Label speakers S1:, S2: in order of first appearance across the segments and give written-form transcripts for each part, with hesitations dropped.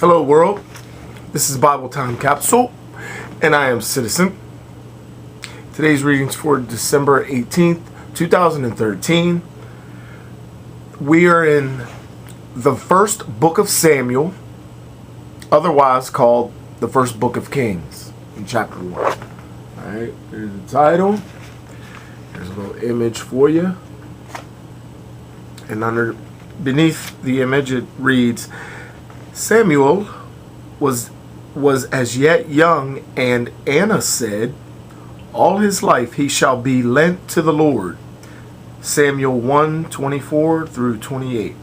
S1: Hello world, this is Bible Time Kapsule, and I am Citizen. Today's readings for December 18th, 2013. We are in the first book of Samuel, otherwise called the first book of Kings, in chapter 1. Alright, there's the title. There's a little image for you. And beneath the image it reads, Samuel was as yet young, and Anna said, all his life he shall be lent to the Lord. Samuel 1:24 through 28.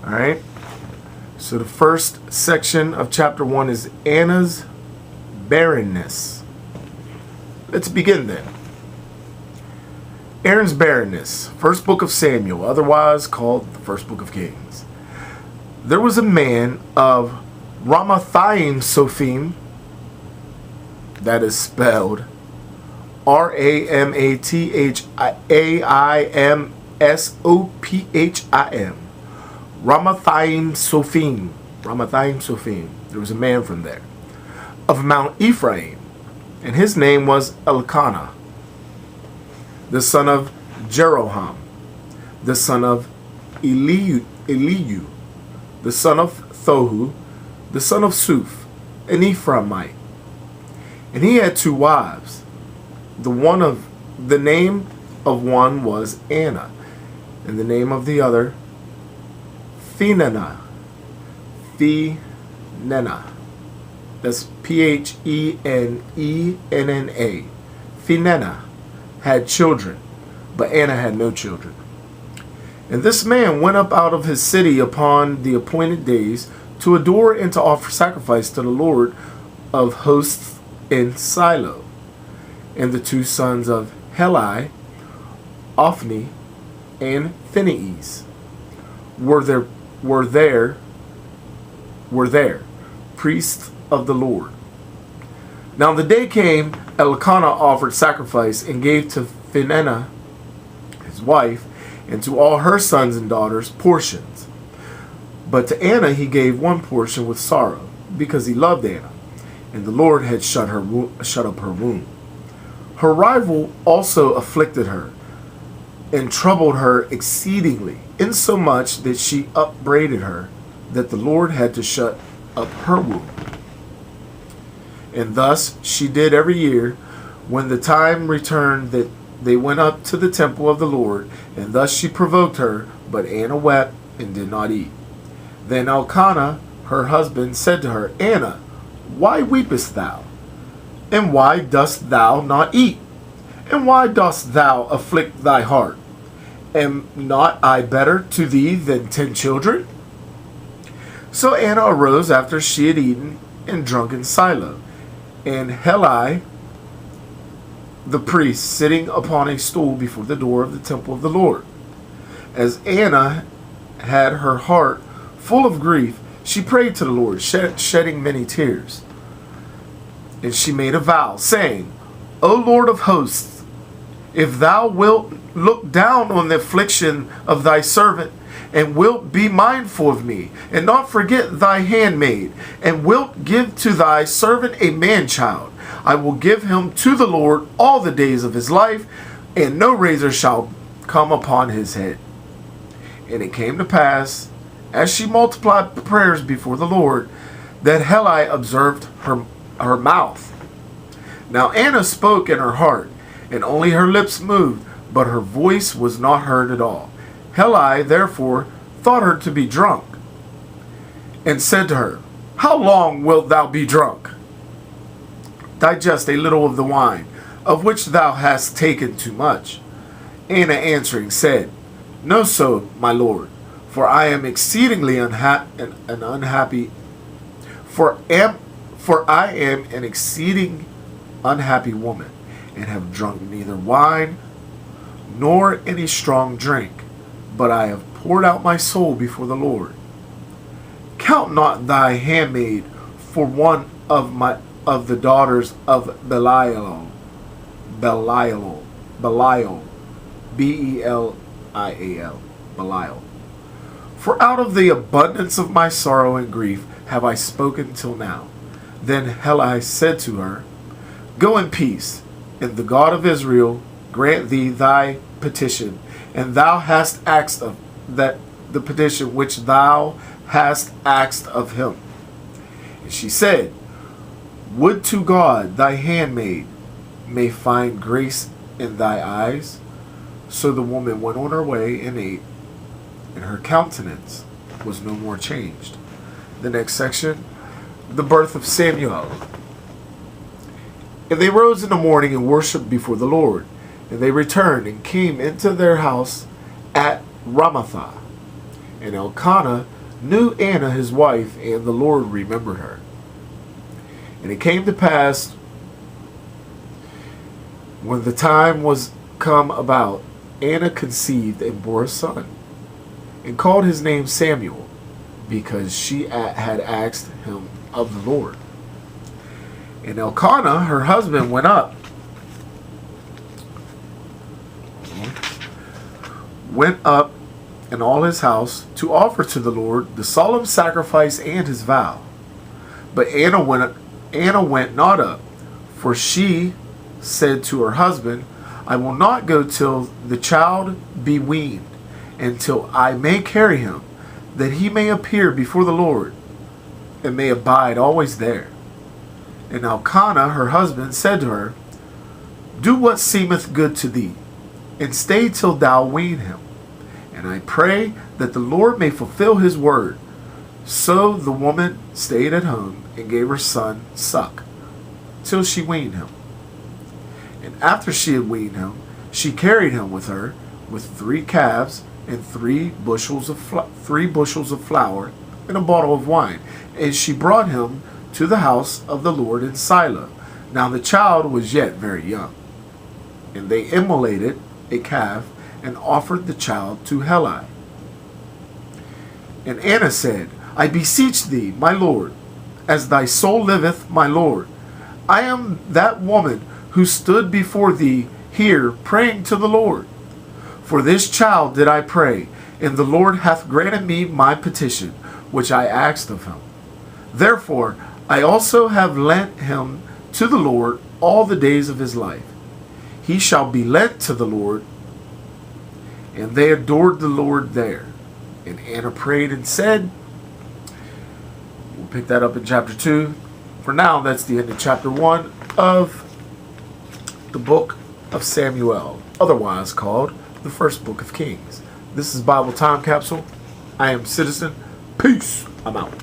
S1: Alright. So the first section of chapter 1 is Anna's barrenness. Let's begin then. Aaron's barrenness. First book of Samuel, otherwise called the first book of Kings. There was a man of Ramathaim-Sophim, that is spelled Ramathaimsophim. Ramathaim-Sophim. There was a man from there, of Mount Ephraim, and his name was Elkanah, the son of Jeroham, the son of Eliu, the son of Thohu, the son of Suph, an Ephraimite. And he had two wives. The name of one was Anna, and the name of the other Phinena. That's Phenenna. Phinena had children, but Anna had no children. And this man went up out of his city upon the appointed days to adore and to offer sacrifice to the Lord of hosts in Silo. And the two sons of Heli, Ophni and Phinehas, were there, priests of the Lord. Now the day came, Elkanah offered sacrifice and gave to Phinehas, his wife, and to all her sons and daughters portions. But to Anna he gave one portion with sorrow, because he loved Anna, and the Lord had shut up her womb. Her rival also afflicted her, and troubled her exceedingly, insomuch that she upbraided her, that the Lord had to shut up her womb. And thus she did every year, when the time returned that they went up to the temple of the Lord, and thus she provoked her, but Anna wept and did not eat. Then Elkanah, her husband, said to her, Anna, why weepest thou? And why dost thou not eat? And why dost thou afflict thy heart? Am not I better to thee than 10 children? So Anna arose after she had eaten and drunk in Silo, and Heli, the priest, sitting upon a stool before the door of the temple of the Lord. As Anna had her heart full of grief, she prayed to the Lord, shedding many tears. And she made a vow, saying, O Lord of hosts, if thou wilt look down on the affliction of thy servant, and wilt be mindful of me, and not forget thy handmaid, and wilt give to thy servant a man-child, I will give him to the Lord all the days of his life, and no razor shall come upon his head. And it came to pass, as she multiplied prayers before the Lord, that Heli observed her mouth. Now Anna spoke in her heart, and only her lips moved, but her voice was not heard at all. Heli therefore thought her to be drunk, and said to her, How long wilt thou be drunk? Digest a little of the wine, of which thou hast taken too much. Anna answering said, No, so, my lord, for I am exceedingly unhappy. For I am an exceeding unhappy woman, and have drunk neither wine nor any strong drink, but I have poured out my soul before the Lord. Count not thy handmaid for one of the daughters of Belial, Belial, Belial, Belial. For out of the abundance of my sorrow and grief have I spoken till now. Then Heli said to her, Go in peace, and the God of Israel grant thee thy petition, and thou hast asked of that the petition which thou hast asked of him. And she said, Would to God thy handmaid may find grace in thy eyes. So the woman went on her way and ate, and her countenance was no more changed. The next section, the birth of Samuel. And they rose in the morning and worshipped before the Lord. And they returned and came into their house at Ramathah. And Elkanah knew Anna his wife, and the Lord remembered her. And it came to pass, when the time was come about, Anna conceived and bore a son, and called his name Samuel, because she had asked him of the Lord. And Elkanah, her husband, went up in all his house to offer to the Lord the solemn sacrifice and his vow. But Anna went not up, for she said to her husband, I will not go till the child be weaned, and till I may carry him, that he may appear before the Lord, and may abide always there. And Elkanah, her husband, said to her, Do what seemeth good to thee, and stay till thou wean him. And I pray that the Lord may fulfill his word. So the woman stayed at home and gave her son suck, till she weaned him. And after she had weaned him, she carried him with her, with 3 calves and 3 bushels of flour and a bottle of wine. And she brought him to the house of the Lord in Shiloh. Now the child was yet very young. And they immolated a calf and offered the child to Heli. And Anna said, I beseech thee, my Lord, as thy soul liveth, my Lord, I am that woman who stood before thee here praying to the Lord. For this child did I pray, and the Lord hath granted me my petition, which I asked of him. Therefore I also have lent him to the Lord all the days of his life. He shall be lent to the Lord. And they adored the Lord there. And Anna prayed and said, we'll pick that up in chapter 2. For now, that's the end of chapter 1 of the book of Samuel, otherwise called the first book of Kings. This is Bible Time Capsule. I am Citizen. Peace. I'm out.